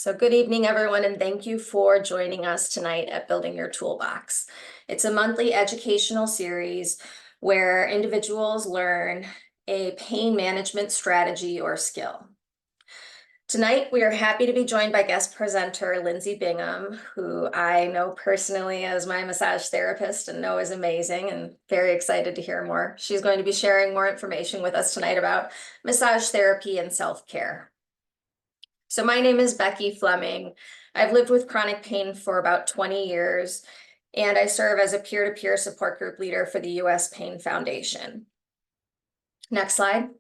So good evening, everyone, and thank you for joining us tonight at Building Your Toolbox. It's a monthly educational series where individuals learn a pain management strategy or skill. Tonight, we are happy to be joined by guest presenter Lindsay Bingham, who I know personally as my massage therapist and know is amazing and very excited to hear more. She's going to be sharing more information with us tonight about massage therapy and self-care. So my name is Becky Fleming. I've lived with chronic pain for about 20 years, and I serve as a peer-to-peer support group leader for the U.S. Pain Foundation. Next slide.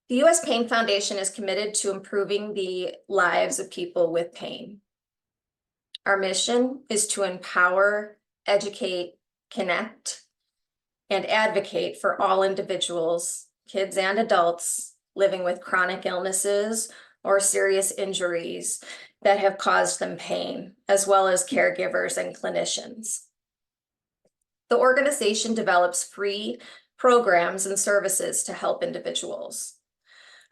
The U.S. Pain Foundation is committed to improving the lives of people with pain. Our mission is to empower, educate, connect, and advocate for all individuals, kids and adults, living with chronic illnesses or serious injuries that have caused them pain, as well as caregivers and clinicians. The organization develops free programs and services to help individuals.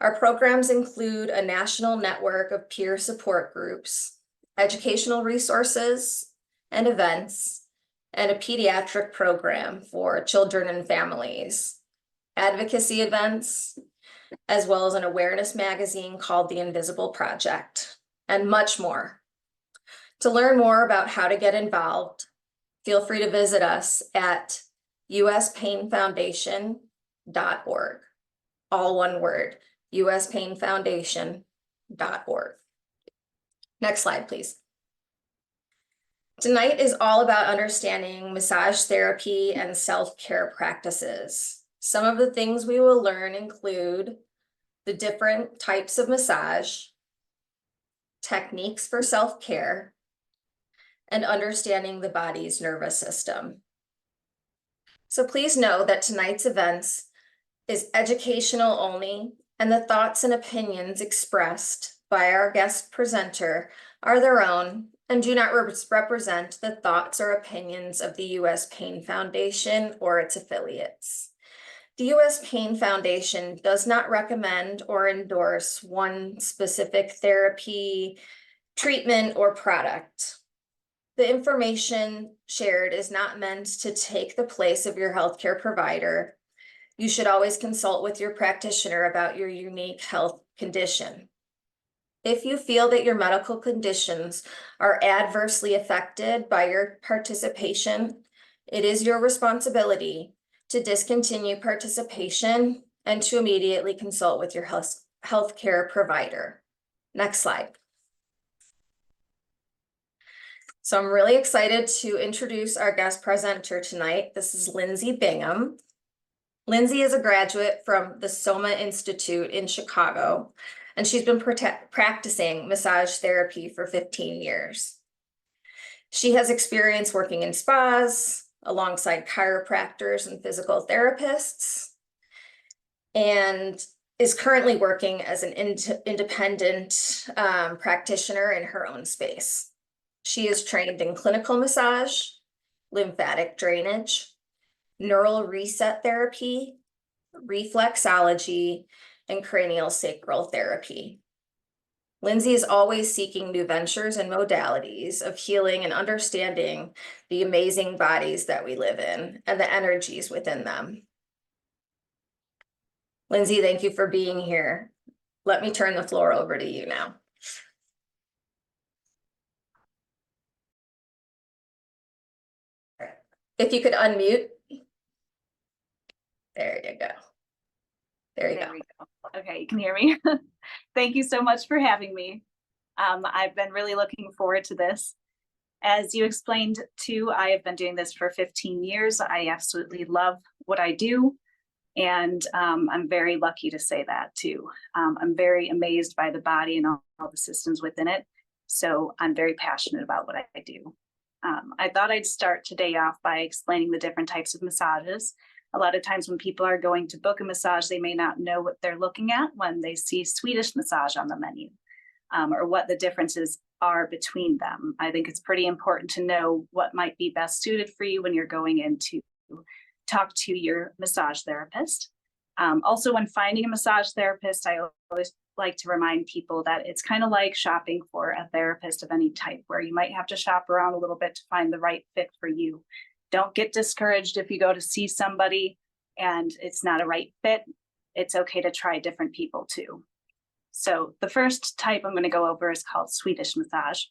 Our programs include a national network of peer support groups, educational resources and events, and a pediatric program for children and families, advocacy events, as well as an awareness magazine called The Invisible Project, and much more. To learn more about how to get involved, feel free to visit us at uspainfoundation.org. All one word, uspainfoundation.org. Next slide, please. Tonight is all about understanding massage therapy and self-care practices. Some of the things we will learn include the different types of massage, techniques for self-care, and understanding the body's nervous system. So please know that tonight's events is educational only, and the thoughts and opinions expressed by our guest presenter are their own and do not represent the thoughts or opinions of the U.S. Pain Foundation or its affiliates. The U.S. Pain Foundation does not recommend or endorse one specific therapy, treatment, or product. The information shared is not meant to take the place of your healthcare provider. You should always consult with your practitioner about your unique health condition. If you feel that your medical conditions are adversely affected by your participation, it is your responsibility to discontinue participation and to immediately consult with your healthcare provider. Next slide. So I'm really excited to introduce our guest presenter tonight. This is Lindsay Bingham. Lindsay is a graduate from the Soma Institute in Chicago, and she's been practicing massage therapy for 15 years. She has experience working in spas, alongside chiropractors and physical therapists, and is currently working as an independent practitioner in her own space. She is trained in clinical massage, lymphatic drainage, neural reset therapy, reflexology, and cranial sacral therapy. Lindsay is always seeking new ventures and modalities of healing and understanding the amazing bodies that we live in and the energies within them. Lindsay, thank you for being here. Let me turn the floor over to you now. If you could unmute. There you go. There you go. Okay, you can hear me. Thank you so much for having me. I've been really looking forward to this. As you explained too, I have been doing this for 15 years. I absolutely love what I do. And I'm very lucky to say that too. I'm very amazed by the body and all the systems within it. So I'm very passionate about what I do. I thought I'd start today off by explaining the different types of massages. A lot of times when people are going to book a massage, they may not know what they're looking at when they see Swedish massage on the menu, or what the differences are between them. I think it's pretty important to know what might be best suited for you when you're going in to talk to your massage therapist. Also, when finding a massage therapist, I always like to remind people that it's kind of like shopping for a therapist of any type, where you might have to shop around a little bit to find the right fit for you. Don't get discouraged if you go to see somebody and it's not a right fit. It's okay to try different people too. So the first type I'm going to go over is called Swedish massage.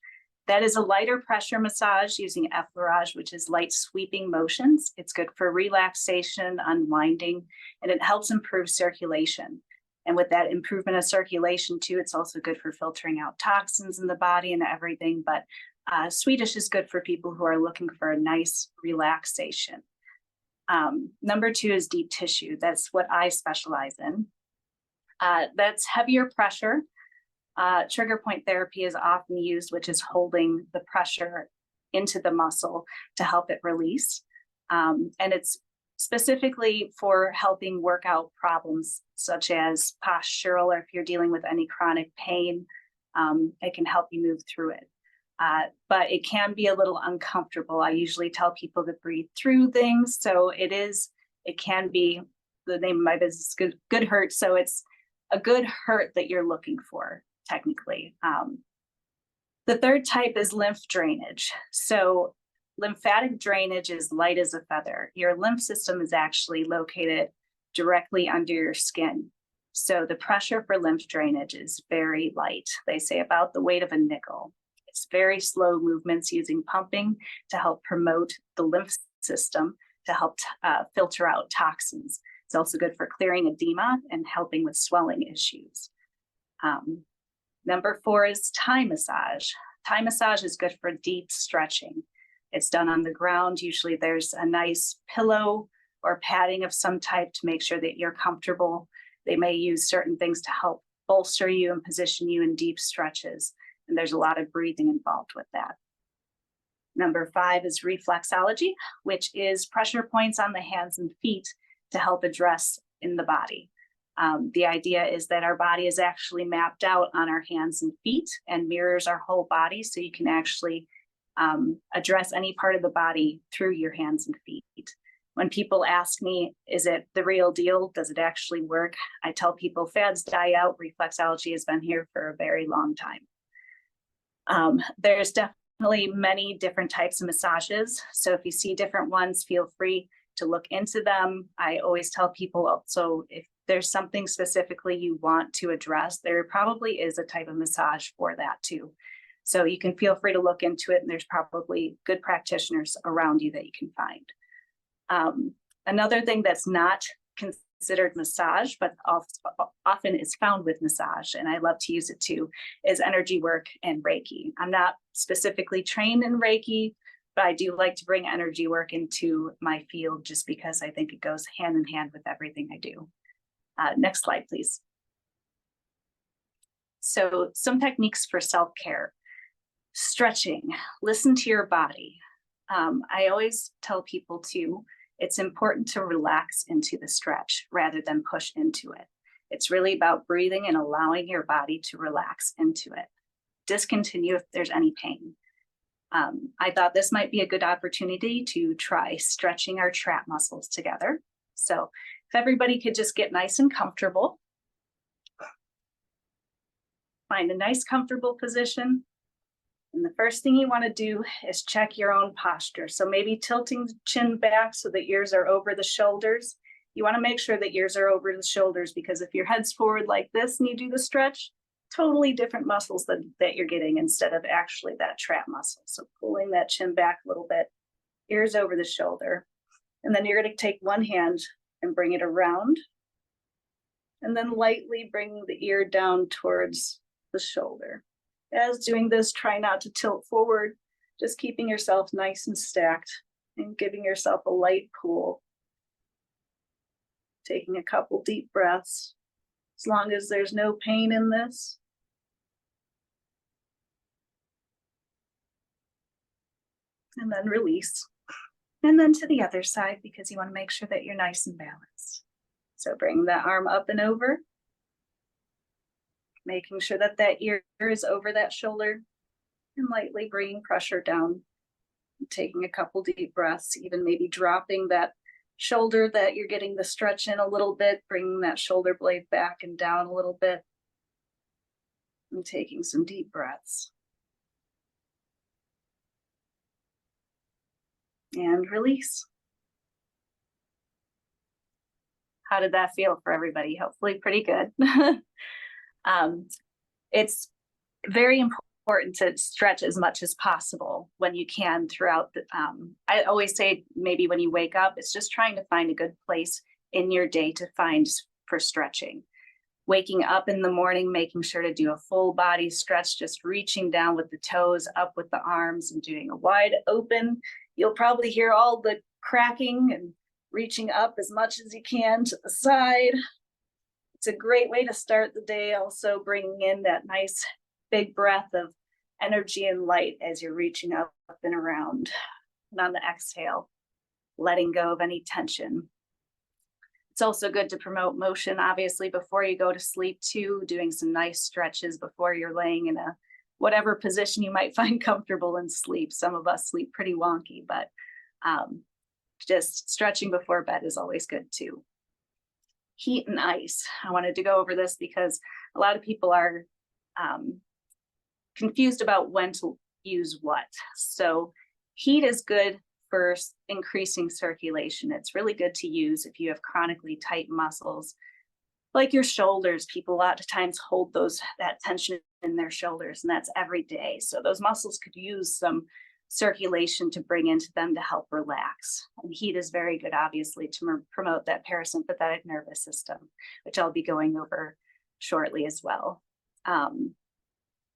That is a lighter pressure massage using effleurage, which is light sweeping motions. It's good for relaxation, unwinding, and it helps improve circulation. And with that improvement of circulation too, it's also good for filtering out toxins in the body and everything. But Swedish is good for people who are looking for a nice relaxation. Number 2 is deep tissue. That's what I specialize in. That's heavier pressure. Trigger point therapy is often used, which is holding the pressure into the muscle to help it release. And it's specifically for helping work out problems such as postural, or if you're dealing with any chronic pain, it can help you move through it. But it can be a little uncomfortable. I usually tell people to breathe through things. So it can be, the name of my business is good hurt. So it's a good hurt that you're looking for, technically. The third type is lymph drainage. So lymphatic drainage is light as a feather. Your lymph system is actually located directly under your skin. So the pressure for lymph drainage is very light. They say about the weight of a nickel. It's very slow movements using pumping to help promote the lymph system to help filter out toxins. It's also good for clearing edema and helping with swelling issues. Number 4 is Thai massage. Thai massage is good for deep stretching. It's done on the ground. Usually there's a nice pillow or padding of some type to make sure that you're comfortable. They may use certain things to help bolster you and position you in deep stretches. And there's a lot of breathing involved with that. Number 5 is reflexology, which is pressure points on the hands and feet to help address in the body. The idea is that our body is actually mapped out on our hands and feet and mirrors our whole body, so you can actually address any part of the body through your hands and feet. When people ask me, is it the real deal? Does it actually work? I tell people fads die out. Reflexology has been here for a very long time. There's definitely many different types of massages. So if you see different ones, feel free to look into them. I always tell people also, if there's something specifically you want to address, there probably is a type of massage for that too. So you can feel free to look into it, and there's probably good practitioners around you that you can find. Another thing that's not considered massage, but often is found with massage, and I love to use it too, is energy work and Reiki. I'm not specifically trained in Reiki, but I do like to bring energy work into my field just because I think it goes hand in hand with everything I do. Next slide, please. So some techniques for self-care. Stretching, listen to your body. I always tell people too, it's important to relax into the stretch rather than push into it. It's really about breathing and allowing your body to relax into it. Discontinue if there's any pain. I thought this might be a good opportunity to try stretching our trap muscles together. So if everybody could just get nice and comfortable, find a nice comfortable position. And the first thing you want to do is check your own posture. So maybe tilting the chin back so the ears are over the shoulders. You want to make sure that ears are over the shoulders, because if your head's forward like this and you do the stretch, totally different muscles that you're getting instead of actually that trap muscle. So pulling that chin back a little bit, ears over the shoulder. And then you're going to take one hand and bring it around, and then lightly bring the ear down towards the shoulder. As doing this, try not to tilt forward, just keeping yourself nice and stacked and giving yourself a light pull. Taking a couple deep breaths, as long as there's no pain in this. And then release. And then to the other side, because you want to make sure that you're nice and balanced. So bring that arm up and over, making sure that that ear is over that shoulder, and lightly bringing pressure down, taking a couple deep breaths, even maybe dropping that shoulder that you're getting the stretch in a little bit, bringing that shoulder blade back and down a little bit. I'm taking some deep breaths. And release. How did that feel for everybody? Hopefully pretty good. It's very important to stretch as much as possible when you can throughout the, I always say maybe when you wake up, it's just trying to find a good place in your day to find for stretching. Waking up in the morning, making sure to do a full body stretch, just reaching down with the toes, up with the arms, and doing a wide open. You'll probably hear all the cracking and reaching up as much as you can to the side. It's a great way to start the day, also bringing in that nice big breath of energy and light as you're reaching up and around. And on the exhale, letting go of any tension. It's also good to promote motion, obviously, before you go to sleep too, doing some nice stretches before you're laying in a whatever position you might find comfortable in sleep. Some of us sleep pretty wonky, but just stretching before bed is always good too. Heat and ice. I wanted to go over this because a lot of people are confused about when to use what. So heat is good for increasing circulation. It's really good to use if you have chronically tight muscles, like your shoulders. People a lot of times hold that tension in their shoulders, and that's every day. So those muscles could use some circulation to bring into them to help relax. And heat is very good, obviously, to promote that parasympathetic nervous system, which I'll be going over shortly as well.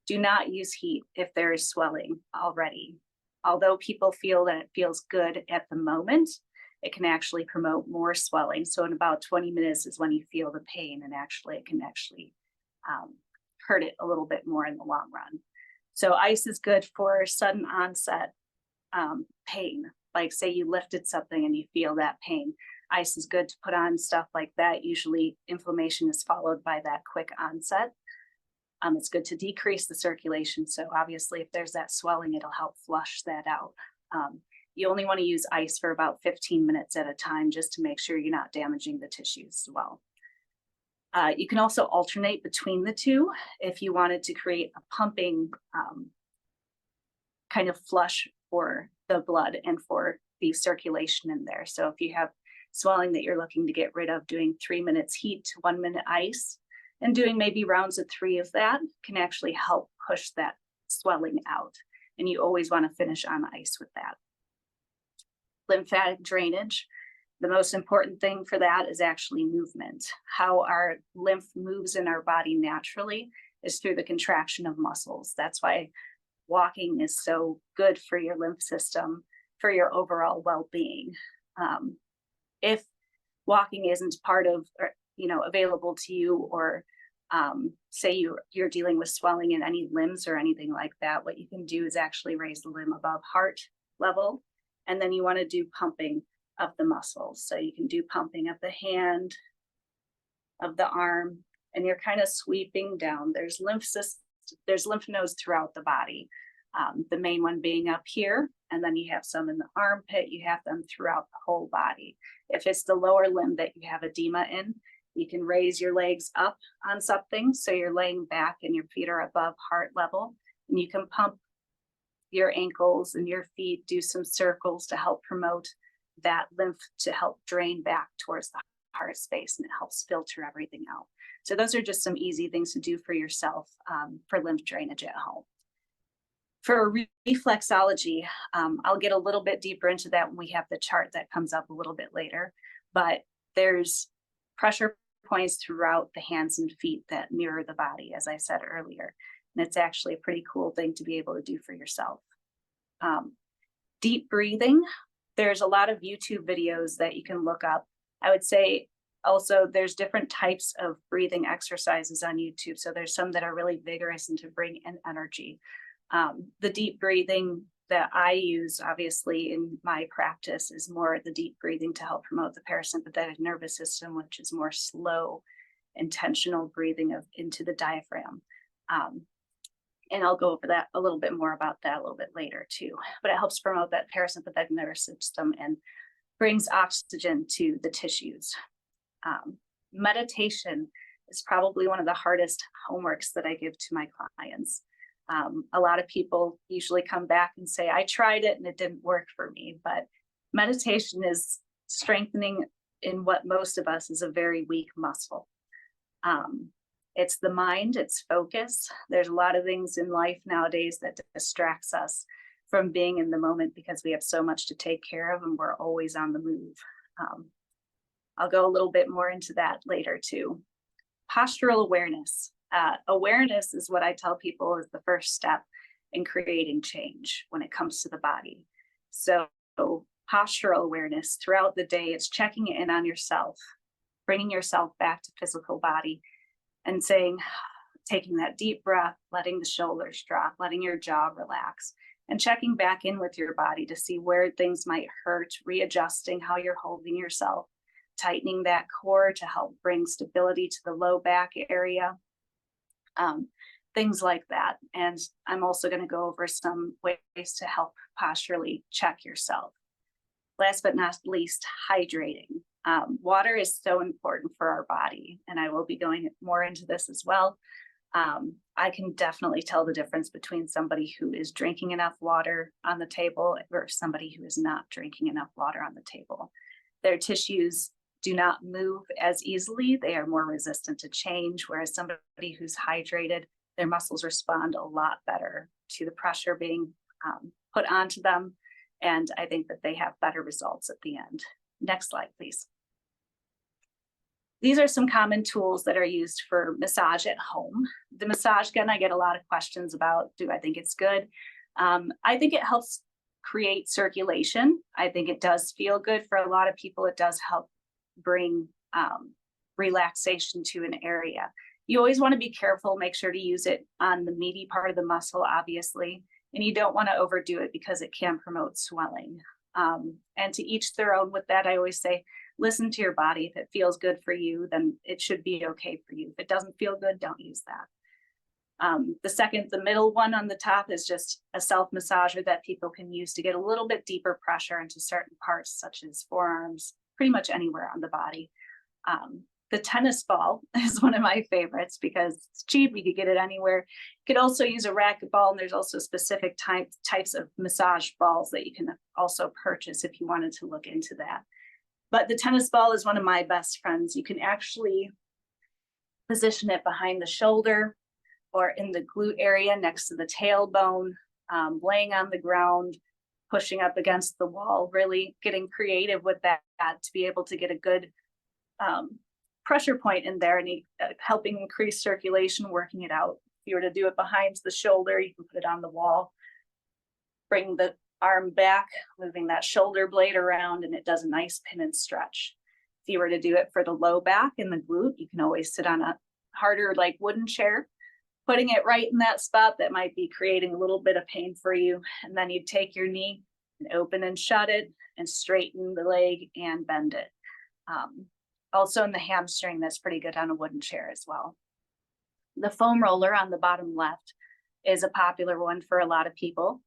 Do not use heat if there is swelling already. Although people feel that it feels good at the moment, it can actually promote more swelling. So in about 20 minutes is when you feel the pain, and actually it can actually hurt it a little bit more in the long run. So ice is good for sudden onset pain. Like say you lifted something and you feel that pain. Ice is good to put on stuff like that. Usually inflammation is followed by that quick onset. It's good to decrease the circulation. So obviously if there's that swelling, it'll help flush that out. You only want to use ice for about 15 minutes at a time, just to make sure you're not damaging the tissues as well. You can also alternate between the two if you wanted to create a pumping kind of flush for the blood and for the circulation in there. So if you have swelling that you're looking to get rid of, doing 3 minutes heat to 1 minute ice, and doing maybe rounds of 3 of that can actually help push that swelling out. And you always want to finish on ice with that. Lymphatic drainage. The most important thing for that is actually movement. How our lymph moves in our body naturally is through the contraction of muscles. That's why walking is so good for your lymph system, for your overall well-being. If walking isn't part of, or, available to you, or say you're dealing with swelling in any limbs or anything like that, what you can do is actually raise the limb above heart level. And then you want to do pumping of the muscles. So you can do pumping of the hand, of the arm, and you're kind of sweeping down. There's lymph nodes throughout the body. The main one being up here, and then you have some in the armpit. You have them throughout the whole body. If it's the lower limb that you have edema in, you can raise your legs up on something, so you're laying back and your feet are above heart level, and you can pump your ankles and your feet, do some circles to help promote that lymph to help drain back towards the heart space, and it helps filter everything out. So those are just some easy things to do for yourself for lymph drainage at home. For reflexology, I'll get a little bit deeper into that when we have the chart that comes up a little bit later, but there's pressure points throughout the hands and feet that mirror the body, as I said earlier. And it's actually a pretty cool thing to be able to do for yourself. Deep breathing. There's a lot of YouTube videos that you can look up. I would say also there's different types of breathing exercises on YouTube. So there's some that are really vigorous and to bring in energy. The deep breathing that I use, obviously, in my practice is more the deep breathing to help promote the parasympathetic nervous system, which is more slow, intentional breathing into the diaphragm. And I'll go over that a little bit more about that a little bit later too. But it helps promote that parasympathetic nervous system and brings oxygen to the tissues. Meditation is probably one of the hardest homeworks that I give to my clients. A lot of people usually come back and say, I tried it and it didn't work for me, but meditation is strengthening in what most of us is a very weak muscle. It's the mind, it's focus. There's a lot of things in life nowadays that distracts us from being in the moment because we have so much to take care of and we're always on the move. I'll go a little bit more into that later too. Postural awareness. Awareness is what I tell people is the first step in creating change when it comes to the body. So postural awareness throughout the day, it's checking in on yourself, bringing yourself back to physical body and saying, taking that deep breath, letting the shoulders drop, letting your jaw relax, and checking back in with your body to see where things might hurt, readjusting how you're holding yourself, tightening that core to help bring stability to the low back area, things like that. And I'm also going to go over some ways to help posturally check yourself. Last but not least, hydrating. Water is so important for our body, and I will be going more into this as well. I can definitely tell the difference between somebody who is drinking enough water on the table versus somebody who is not drinking enough water on the table. Their tissues do not move as easily. They are more resistant to change, whereas somebody who's hydrated, their muscles respond a lot better to the pressure being put onto them. And I think that they have better results at the end. Next slide, please. These are some common tools that are used for massage at home. The massage gun, I get a lot of questions about, do I think it's good? I think it helps create circulation. I think it does feel good for a lot of people. It does help bring relaxation to an area. You always want to be careful, make sure to use it on the meaty part of the muscle, obviously, and you don't want to overdo it because it can promote swelling. And to each their own with that, I always say, listen to your body. If it feels good for you, then it should be okay for you. If it doesn't feel good, don't use that. The middle one on the top is just a self-massager that people can use to get a little bit deeper pressure into certain parts, such as forearms, pretty much anywhere on the body. The tennis ball is one of my favorites because it's cheap. You could get it anywhere. You could also use a racket ball, and there's also specific types of massage balls that you can also purchase if you wanted to look into that. But the tennis ball is one of my best friends. You can actually position it behind the shoulder or in the glute area next to the tailbone, laying on the ground, pushing up against the wall, really getting creative with that to be able to get a good pressure point in there and helping increase circulation, working it out. If you were to do it behind the shoulder, you can put it on the wall, bring the arm back, moving that shoulder blade around, and it does a nice pin and stretch. If you were to do it for the low back and the glute, you can always sit on a harder like wooden chair, putting it right in that spot that might be creating a little bit of pain for you. And then you take your knee and open and shut it and straighten the leg and bend it. Also in the hamstring, that's pretty good on a wooden chair as well. The foam roller on the bottom left is a popular one for a lot of people.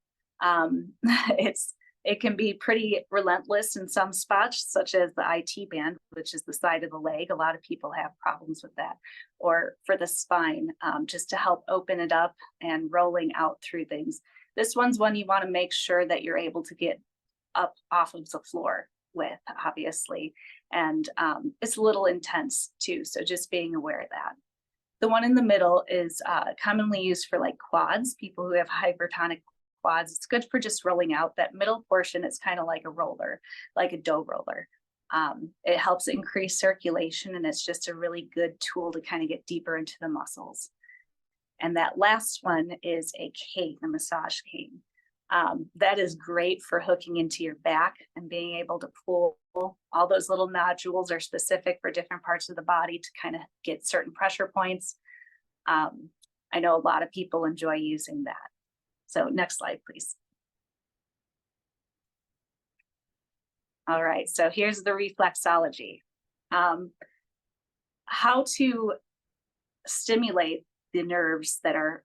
It can be pretty relentless in some spots, such as the IT band, which is the side of the leg. A lot of people have problems with that. Or for the spine, just to help open it up and rolling out through things. This one's one you want to make sure that you're able to get up off of the floor with, obviously. And it's a little intense too, so just being aware of that. The one in the middle is commonly used for like quads, people who have hypertonic quads. It's good for just rolling out. That middle portion is kind of like a roller, like a dough roller. It helps increase circulation, and it's just a really good tool to kind of get deeper into the muscles. And that last one is a cane, a massage cane. That is great for hooking into your back and being able to pull. All those little nodules are specific for different parts of the body to kind of get certain pressure points. I know a lot of people enjoy using that. So next slide, please. All right, so here's the reflexology. How to stimulate the nerves that are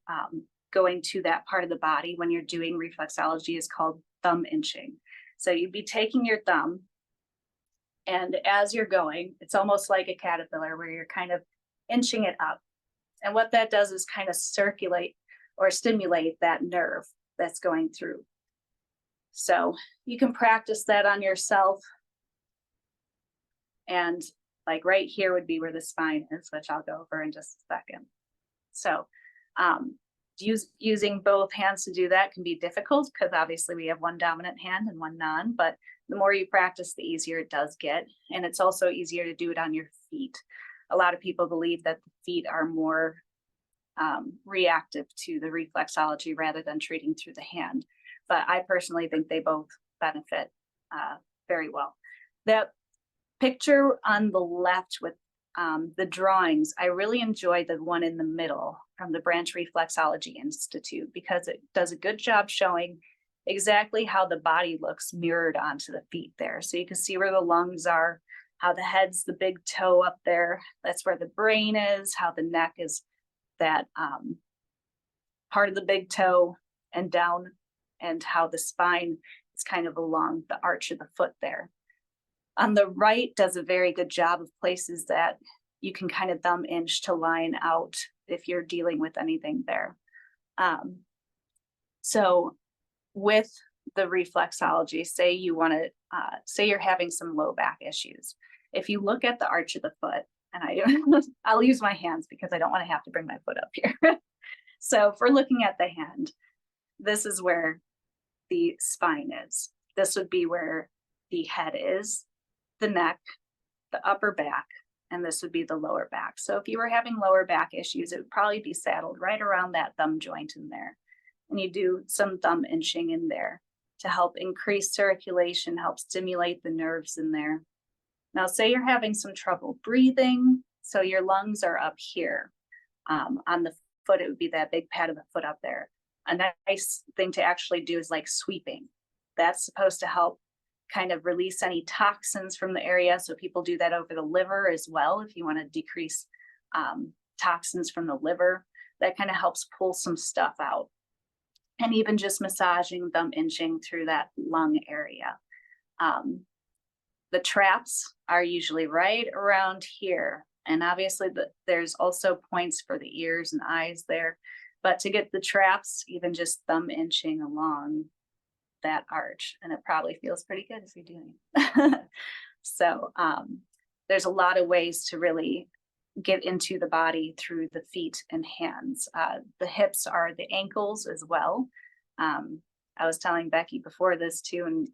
going to that part of the body when you're doing reflexology is called thumb inching. So you'd be taking your thumb, and as you're going, it's almost like a caterpillar where you're kind of inching it up. And what that does is kind of circulate or stimulate that nerve that's going through. So you can practice that on yourself. And like right here would be where the spine is, which I'll go over in just a second. So using both hands to do that can be difficult because obviously we have one dominant hand and one non, but the more you practice, the easier it does get. And it's also easier to do it on your feet. A lot of people believe that the feet are more reactive to the reflexology rather than treating through the hand. But I personally think they both benefit very well. That picture on the left with the drawings, I really enjoy the one in the middle from the Branch Reflexology Institute because it does a good job showing exactly how the body looks mirrored onto the feet there. So you can see where the lungs are, how the head's the big toe up there. That's where the brain is, how the neck is that part of the big toe and down, and how the spine is kind of along the arch of the foot there. On the right does a very good job of places that you can kind of thumb inch to line out if you're dealing with anything there. So with the reflexology, say you want to, say you're having some low back issues. If you look at the arch of the foot, and I'll use my hands because I don't want to have to bring my foot up here. So if we're looking at the hand, this is where the spine is. This would be where the head is, the neck, the upper back, and this would be the lower back. So if you were having lower back issues, it would probably be saddled right around that thumb joint in there. And you do some thumb inching in there to help increase circulation, help stimulate the nerves in there. Now, say you're having some trouble breathing, so your lungs are up here. On the foot, it would be that big pad of the foot up there. A nice thing to actually do is like sweeping. That's supposed to help kind of release any toxins from the area. So people do that over the liver as well. If you want to decrease toxins from the liver, that kind of helps pull some stuff out. And even just massaging, thumb inching through that lung area. The traps are usually right around here. And obviously there's also points for the ears and eyes there. But to get the traps, even just thumb inching along that arch, and it probably feels pretty good if you're doing it. So there's a lot of ways to really get into the body through the feet and hands. The hips are the ankles as well. I was telling Becky before this too, and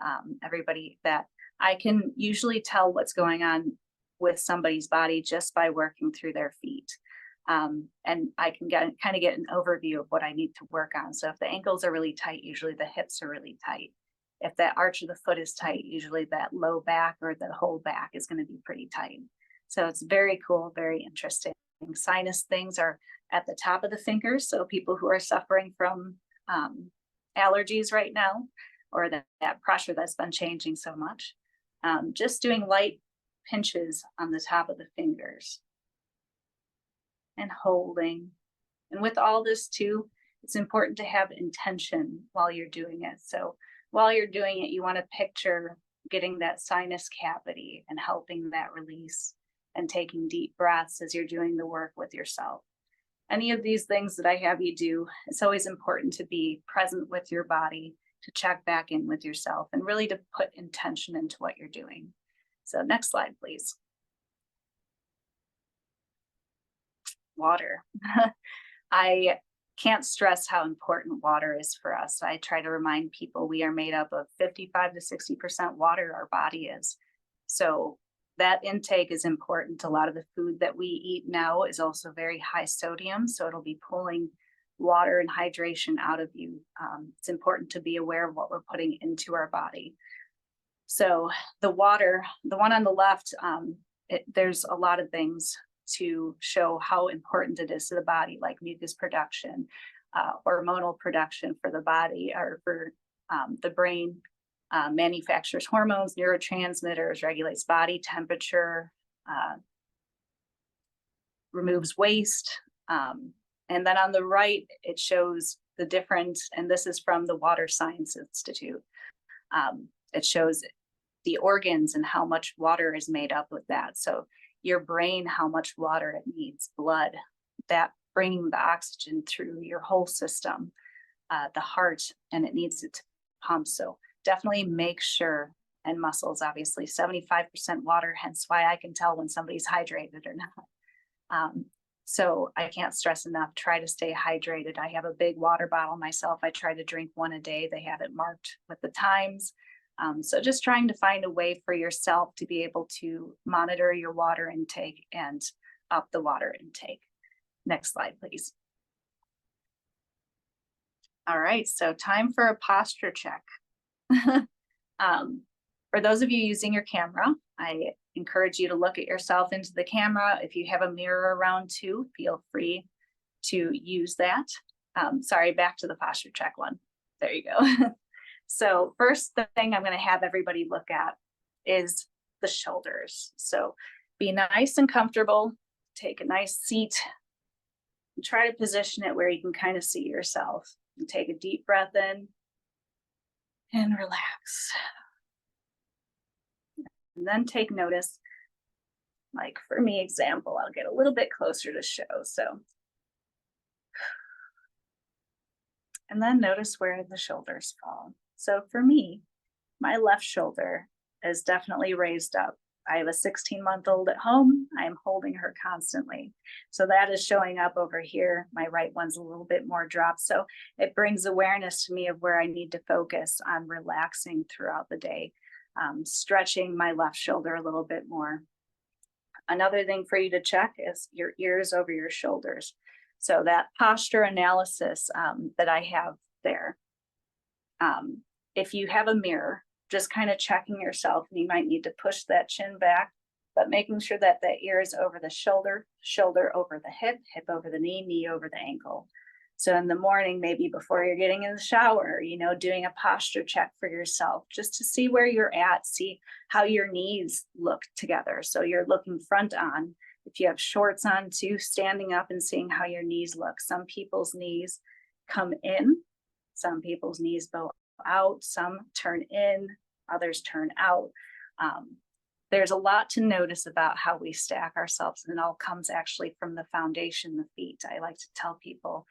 everybody, that I can usually tell what's going on with somebody's body just by working through their feet. And I can kind of get an overview of what I need to work on. So if the ankles are really tight, usually the hips are really tight. If that arch of the foot is tight, usually that low back or the whole back is going to be pretty tight. So it's very cool, very interesting. Sinus things are at the top of the fingers. So people who are suffering from allergies right now, or that pressure that's been changing so much, just doing light pinches on the top of the fingers and holding. And with all this too, it's important to have intention while you're doing it. So while you're doing it, you want to picture getting that sinus cavity and helping that release and taking deep breaths as you're doing the work with yourself. Any of these things that I have you do, it's always important to be present with your body, to check back in with yourself, and really to put intention into what you're doing. So next slide, please. Water. I can't stress how important water is for us. I try to remind people we are made up of 55 to 60% water, our body is. So that intake is important. A lot of the food that we eat now is also very high sodium, so it'll be pulling water and hydration out of you. It's important to be aware of what we're putting into our body. So the water, the one on the left, there's a lot of things to show how important it is to the body, like mucus production, hormonal production for the body, or for the brain, manufactures hormones, neurotransmitters, regulates body temperature, removes waste. And then on the right, it shows the different, and this is from the Water Science Institute. It shows the organs and how much water is made up with that. So your brain how much water it needs, blood, that bringing the oxygen through your whole system, the heart, and it needs it to pump. So definitely make sure, and muscles, obviously, 75% water, hence why I can tell when somebody's hydrated or not. So I can't stress enough, try to stay hydrated. I have a big water bottle myself. I try to drink one a day. They have it marked with the times. So just trying to find a way for yourself to be able to monitor your water intake and up the water intake. Next slide, please. All right, so time for a posture check. For those of you using your camera, I encourage you to look at yourself into the camera. If you have a mirror around too, feel free to use that. Sorry, back to the posture check one. There you go. So first thing I'm going to have everybody look at is the shoulders. So be nice and comfortable, take a nice seat, and try to position it where you can kind of see yourself. And take a deep breath in and relax. And then take notice, like for me, example, I'll get a little bit closer to show. So, and then notice where the shoulders fall. So for me, my left shoulder is definitely raised up. I have a 16-month-old at home. I am holding her constantly. So that is showing up over here. My right one's a little bit more dropped. So it brings awareness to me of where I need to focus on relaxing throughout the day, stretching my left shoulder a little bit more. Another thing for you to check is your ears over your shoulders. So that posture analysis that I have there. If you have a mirror, just kind of checking yourself, and you might need to push that chin back, but making sure that the ear is over the shoulder, shoulder over the hip, hip over the knee, knee over the ankle. So in the morning, maybe before you're getting in the shower, doing a posture check for yourself, just to see where you're at, see how your knees look together. So you're looking front on. If you have shorts on too, standing up and seeing how your knees look. Some people's knees come in, some people's knees bow out, some turn in, others turn out. There's a lot to notice about how we stack ourselves, and it all comes actually from the foundation, the feet. I like to tell people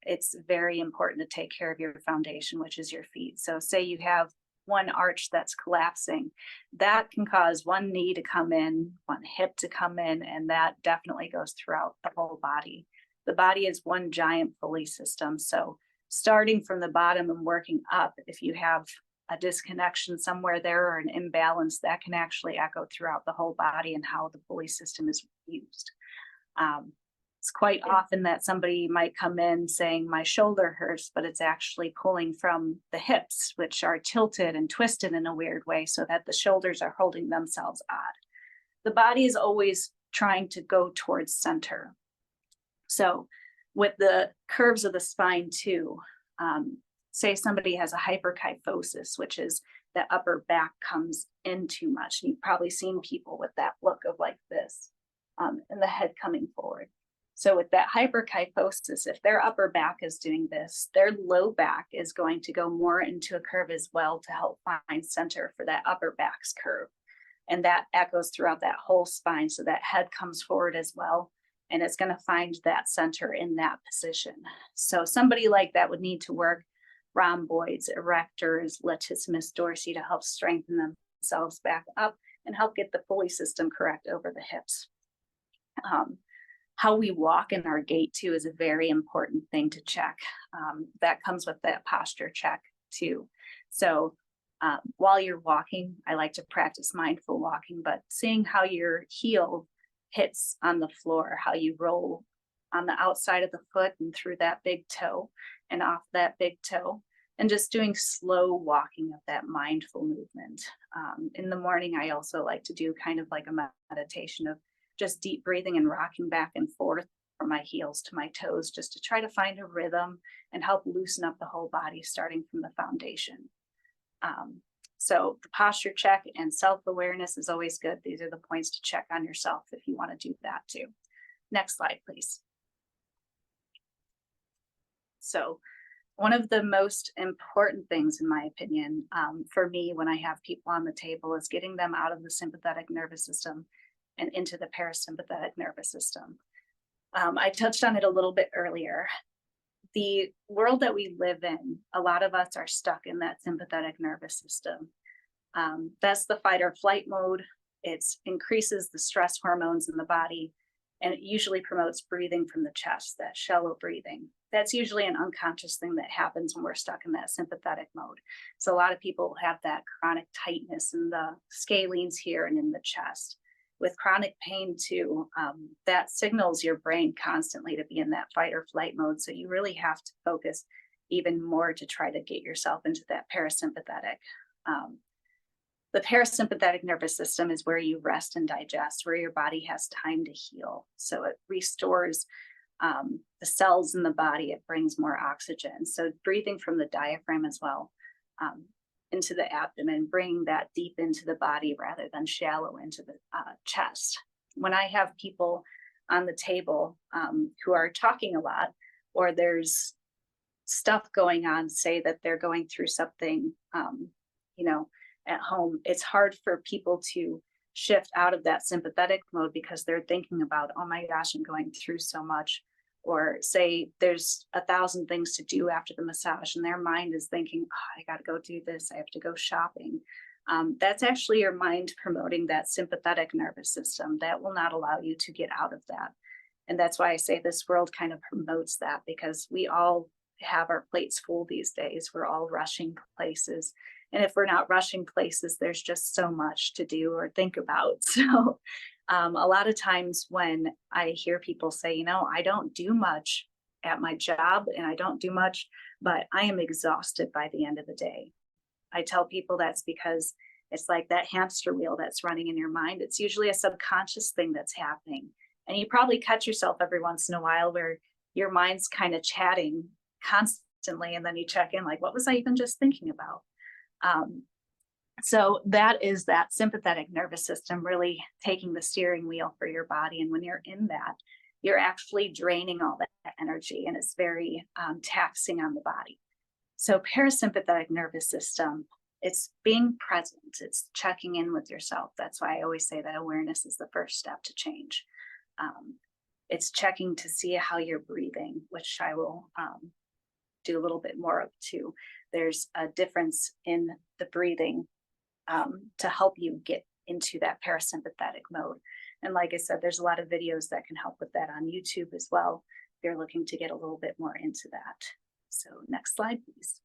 it's very important to take care of your foundation, which is your feet. So say you have one arch that's collapsing, that can cause one knee to come in, one hip to come in, and that definitely goes throughout the whole body. The body is one giant pulley system. So starting from the bottom and working up, if you have a disconnection somewhere there or an imbalance, that can actually echo throughout the whole body and how the pulley system is used. It's quite often that somebody might come in saying my shoulder hurts, but it's actually pulling from the hips, which are tilted and twisted in a weird way so that the shoulders are holding themselves odd. The body is always trying to go towards center. So with the curves of the spine too, say somebody has a hyperkyphosis, which is the upper back comes in too much. And you've probably seen people with that look of like this, and the head coming forward. So with that hyperkyphosis, if their upper back is doing this, their low back is going to go more into a curve as well to help find center for that upper back's curve. And that echoes throughout that whole spine. So that head comes forward as well. And it's going to find that center in that position. So somebody like that would need to work rhomboids, erectors, latissimus dorsi to help strengthen themselves back up and help get the pulley system correct over the hips. How we walk in our gait too is a very important thing to check. That comes with that posture check too. So while you're walking, I like to practice mindful walking, but seeing how your heel hits on the floor, how you roll on the outside of the foot and through that big toe and off that big toe, and just doing slow walking of that mindful movement. In the morning, I also like to do kind of like a meditation of just deep breathing and rocking back and forth from my heels to my toes, just to try to find a rhythm and help loosen up the whole body, starting from the foundation. So the posture check and self-awareness is always good. These are the points to check on yourself if you want to do that too. Next slide, please. So one of the most important things, in my opinion, for me when I have people on the table is getting them out of the sympathetic nervous system and into the parasympathetic nervous system. I touched on it a little bit earlier. The world that we live in, a lot of us are stuck in that sympathetic nervous system. That's the fight or flight mode. It increases the stress hormones in the body, and it usually promotes breathing from the chest, that shallow breathing. That's usually an unconscious thing that happens when we're stuck in that sympathetic mode. So a lot of people have that chronic tightness in the scalenes here and in the chest. With chronic pain too, that signals your brain constantly to be in that fight or flight mode. So you really have to focus even more to try to get yourself into that parasympathetic. The parasympathetic nervous system is where you rest and digest, where your body has time to heal. So it restores the cells in the body. It brings more oxygen. So breathing from the diaphragm as well into the abdomen, bringing that deep into the body rather than shallow into the chest. When I have people on the table who are talking a lot, or there's stuff going on, say that they're going through something, at home, it's hard for people to shift out of that sympathetic mode because they're thinking about, oh my gosh, I'm going through so much. Or say there's 1,000 things to do after the massage and their mind is thinking, oh, I got to go do this. I have to go shopping. That's actually your mind promoting that sympathetic nervous system that will not allow you to get out of that. And that's why I say this world kind of promotes that, because we all have our plates full these days. We're all rushing places. And if we're not rushing places, there's just so much to do or think about. So a lot of times when I hear people say, I don't do much at my job and I don't do much, but I am exhausted by the end of the day. I tell people that's because it's like that hamster wheel that's running in your mind. It's usually a subconscious thing that's happening. And you probably catch yourself every once in a while where your mind's kind of chatting constantly. And then you check in like, what was I even just thinking about? So that is that sympathetic nervous system really taking the steering wheel for your body. And when you're in that, you're actually draining all that energy, and it's very taxing on the body. So parasympathetic nervous system, it's being present, it's checking in with yourself. That's why I always say that awareness is the first step to change. It's checking to see how you're breathing, which I will do a little bit more of too. There's a difference in the breathing to help you get into that parasympathetic mode. And like I said, there's a lot of videos that can help with that on YouTube as well, if you're looking to get a little bit more into that. So next slide, please.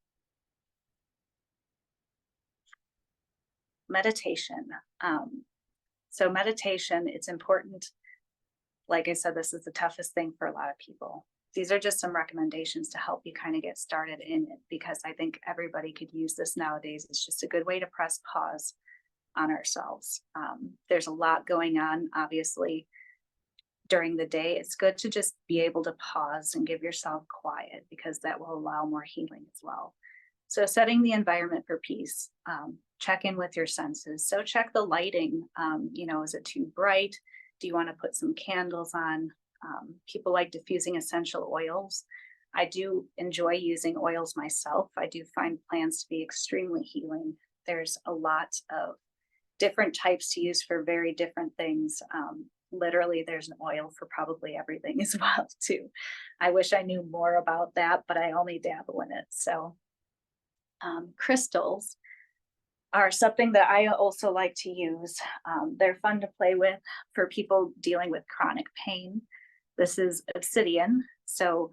Meditation. So meditation, it's important. Like I said, this is the toughest thing for a lot of people. These are just some recommendations to help you kind of get started in it, because I think everybody could use this nowadays. It's just a good way to press pause on ourselves. There's a lot going on, obviously, during the day. It's good to just be able to pause and give yourself quiet, because that will allow more healing as well. So setting the environment for peace, check in with your senses. So check the lighting, is it too bright? Do you want to put some candles on? People like diffusing essential oils. I do enjoy using oils myself. I do find plants to be extremely healing. There's a lot of different types to use for very different things. Literally, there's an oil for probably everything as well, too. I wish I knew more about that, but I only dabble in it. So crystals are something that I also like to use. They're fun to play with for people dealing with chronic pain. This is obsidian. So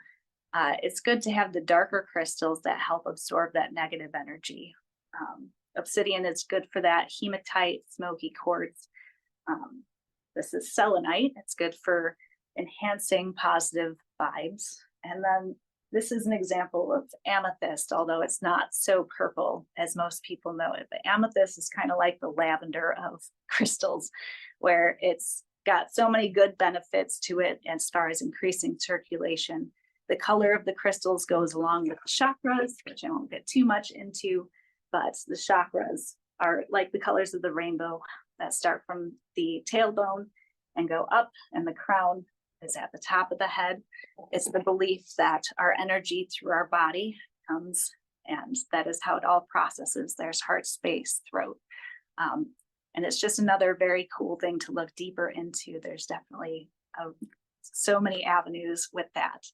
it's good to have the darker crystals that help absorb that negative energy. Obsidian is good for that. Hematite, smoky quartz. This is selenite. It's good for enhancing positive vibes. And then this is an example of amethyst, although it's not so purple as most people know it. But amethyst is kind of like the lavender of crystals, where it's got so many good benefits to it as far as increasing circulation. The color of the crystals goes along with the chakras, which I won't get too much into, but the chakras are like the colors of the rainbow that start from the tailbone and go up, and the crown is at the top of the head. It's the belief that our energy through our body comes, and that is how it all processes. There's heart space, throat. And it's just another very cool thing to look deeper into. There's definitely so many avenues with that.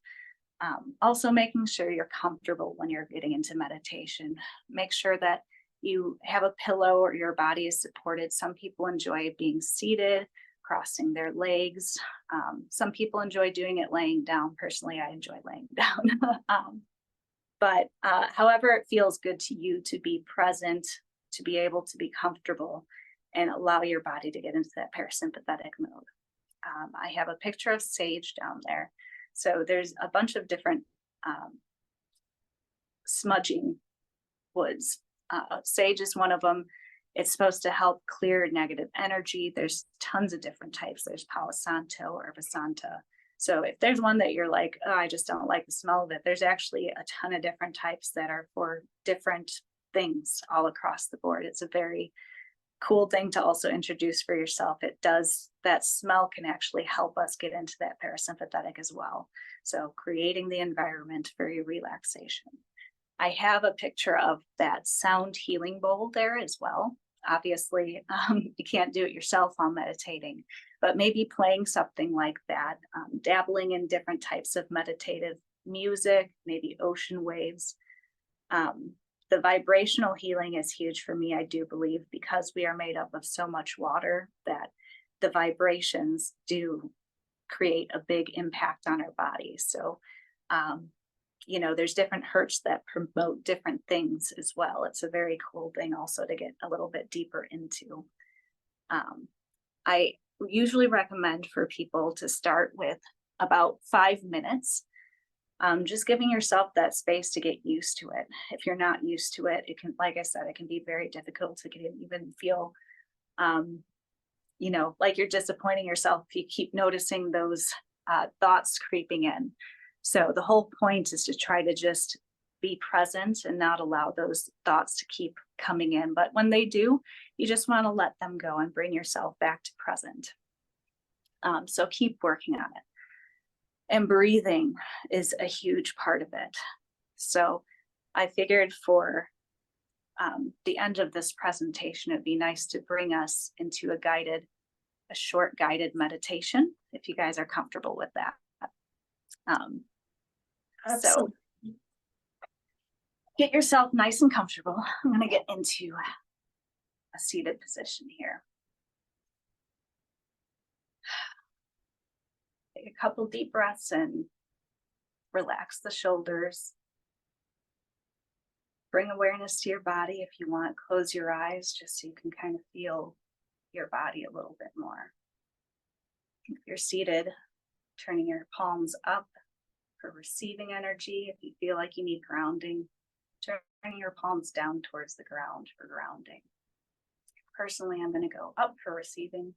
Also making sure you're comfortable when you're getting into meditation. Make sure that you have a pillow or your body is supported. Some people enjoy being seated, crossing their legs. Some people enjoy doing it laying down. Personally, I enjoy laying down. But however it feels good to you to be present, to be able to be comfortable and allow your body to get into that parasympathetic mode. I have a picture of sage down there. So there's a bunch of different smudging woods. Sage is one of them. It's supposed to help clear negative energy. There's tons of different types. There's Palo Santo or Vasanta. So if there's one that you're like, oh, I just don't like the smell of it, there's actually a ton of different types that are for different things all across the board. It's a very cool thing to also introduce for yourself. It does, that smell can actually help us get into that parasympathetic as well. So creating the environment for your relaxation. I have a picture of that sound healing bowl there as well. Obviously, you can't do it yourself while meditating, but maybe playing something like that, dabbling in different types of meditative music, maybe ocean waves. The vibrational healing is huge for me, I do believe, because we are made up of so much water that the vibrations do create a big impact on our body. So, you know, there's different hertz that promote different things as well. It's a very cool thing also to get a little bit deeper into. I usually recommend for people to start with about 5 minutes. Just giving yourself that space to get used to it. If you're not used to it, it can, like I said, it can be very difficult to even feel, you know, like you're disappointing yourself if you keep noticing those thoughts creeping in. So the whole point is to try to just be present and not allow those thoughts to keep coming in. But when they do, you just want to let them go and bring yourself back to present. So keep working on it. And breathing is a huge part of it. So I figured for the end of this presentation, it'd be nice to bring us into a short guided meditation, if you guys are comfortable with that. So get yourself nice and comfortable. I'm going to get into a seated position here. Take a couple deep breaths and relax the shoulders. Bring awareness to your body. If you want, close your eyes just so you can kind of feel your body a little bit more. If you're seated, turning your palms up for receiving energy. If you feel like you need grounding, turning your palms down towards the ground for grounding. Personally, I'm going to go up for receiving.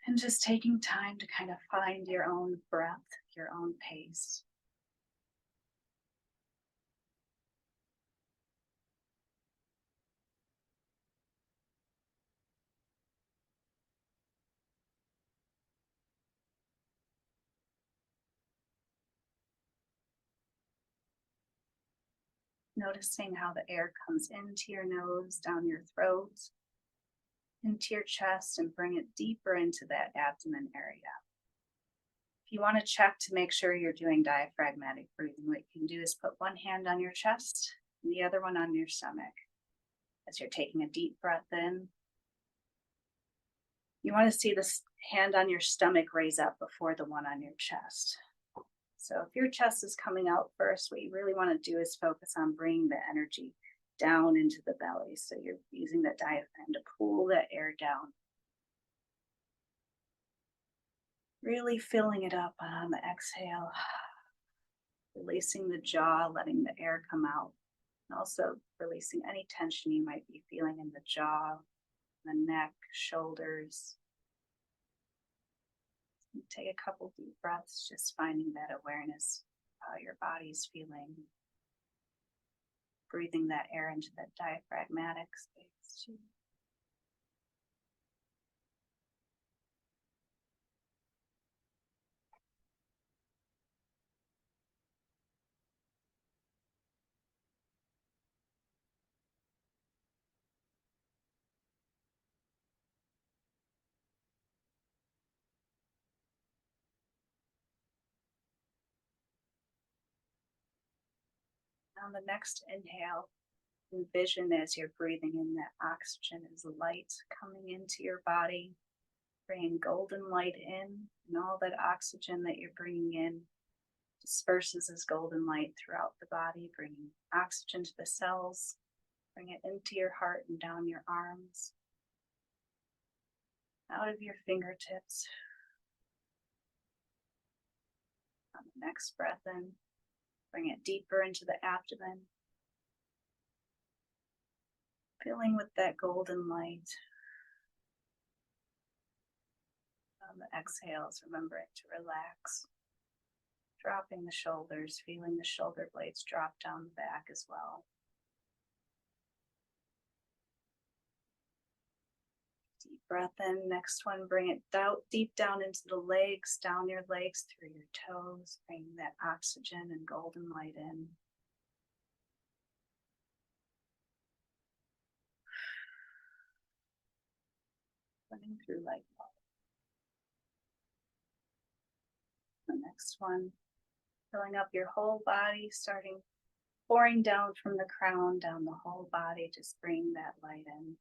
And just taking time to kind of find your own breath, your own pace. Noticing how the air comes into your nose, down your throat, into your chest, and bring it deeper into that abdomen area. If you want to check to make sure you're doing diaphragmatic breathing, what you can do is put one hand on your chest and the other one on your stomach. As you're taking a deep breath in, you want to see this hand on your stomach raise up before the one on your chest. So if your chest is coming out first, what you really want to do is focus on bringing the energy down into the belly. So you're using the diaphragm to pull the air down. Really filling it up on the exhale. Releasing the jaw, letting the air come out. And also releasing any tension you might be feeling in the jaw, the neck, shoulders. Take a couple deep breaths, just finding that awareness, how your body's feeling. Breathing that air into that diaphragmatic space too. On the next inhale, envision as you're breathing in that oxygen is light coming into your body, bringing golden light in, and all that oxygen that you're bringing in disperses as golden light throughout the body, bringing oxygen to the cells. Bring it into your heart and down your arms, out of your fingertips. On the next breath in, bring it deeper into the abdomen, filling with that golden light. On the exhales, remembering to relax, dropping the shoulders, feeling the shoulder blades drop down the back as well. Deep breath in. Next one, bring it down, deep down into the legs, down your legs through your toes, bring that oxygen and golden light in. Running through like water. The next one, filling up your whole body, starting pouring down from the crown, down the whole body, just bring that light in.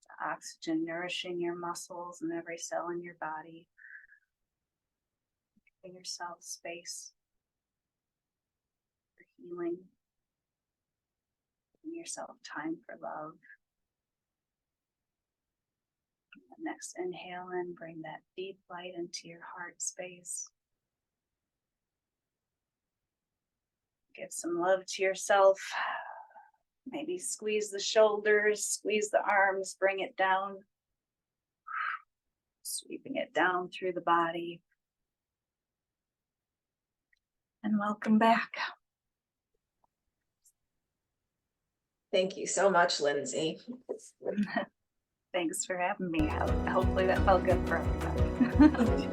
The oxygen nourishing your muscles and every cell in your body. Giving yourself space for healing. Giving yourself time for love. The next inhale in, bring that deep light into your heart space. Give some love to yourself. Maybe squeeze the shoulders, squeeze the arms, bring it down. Sweeping it down through the body. And welcome back. Thank you so much, Lindsay. Thanks for having me. Hopefully that felt good for everybody.